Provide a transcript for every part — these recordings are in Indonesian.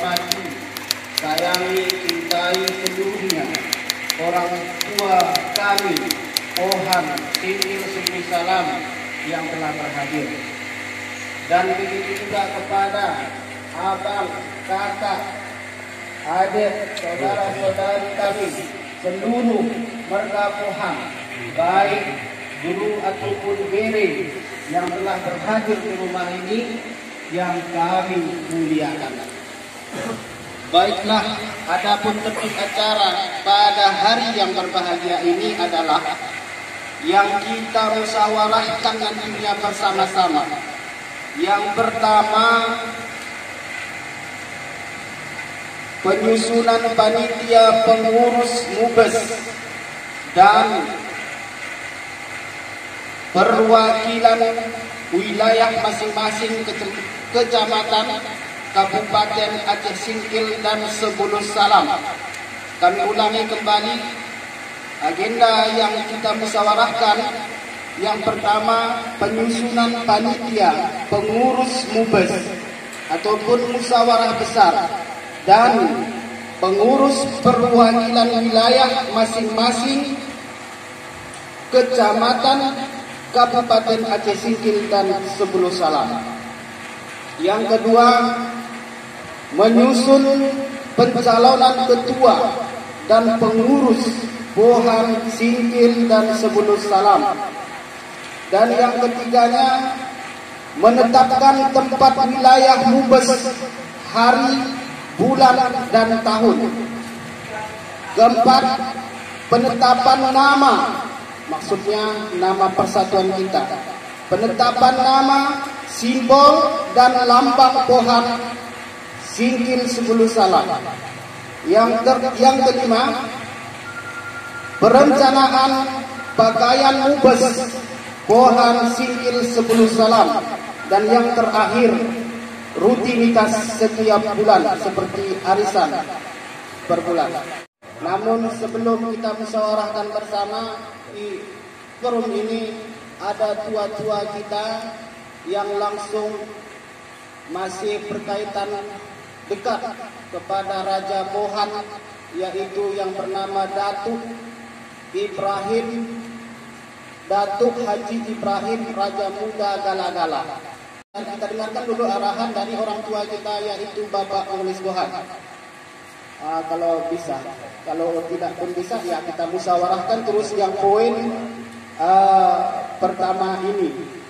hormati, sayangi, cintai seluruhnya orang tua kami, Pohan Singgil Subli Salam yang telah berhadir. Dan begitu juga kepada abang, kakak, adik, saudara-saudari kami, seluruh marga Pohan, baik guru ataupun gere yang telah berhadir di rumah ini, yang kami muliakan. Baiklah, adapun topik acara pada hari yang berbahagia ini adalah yang kita musyawarahkan nantinya bersama-sama. Yang pertama, penyusunan panitia pengurus MUBES dan perwakilan wilayah masing-masing kecamatan, Kabupaten Aceh Singkil dan Sebulus Salam. Kami ulangi kembali agenda yang kita musyawarahkan. Yang pertama, penyusunan panitia pengurus MUBES ataupun musyawarah besar dan pengurus perwakilan wilayah masing-masing kecamatan, Kabupaten Aceh Singkil dan Sebulus Salam. Yang kedua, menyusun pencalonan ketua dan pengurus Pohan Singkil dan Sebulus Salam. Dan yang ketiganya, menetapkan tempat wilayah MUBES, hari, bulan, dan tahun. Keempat, penetapan nama, maksudnya nama persatuan kita. Penetapan nama, simbol, dan lambang Pohan Singkil Sebulus Salam. Yang kelima, perencanaan pakaian MUBES Pohan Singkil Sebulus Salam. Dan yang terakhir, rutinitas setiap bulan seperti arisan per bulan. Namun sebelum kita musyawarahkan bersama di forum ini, ada tua-tua kita yang langsung masih berkaitan dekat kepada Raja Pohan, yaitu yang bernama Datuk Haji Ibrahim Raja Muda Gala-Gala. Dan kita dengarkan dulu arahan dari orang tua kita, yaitu Bapak Pengelis Pohan. Kalau bisa, kalau tidak pun bisa, ya kita musyawarahkan terus yang poin pertama ini.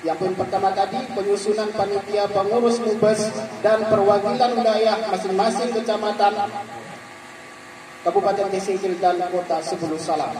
Yang poin pertama tadi, penyusunan panitia pengurus MUBES dan perwakilan wilayah masing-masing kecamatan, Kabupaten Aceh Singkil dan Kota Sebulus Salam.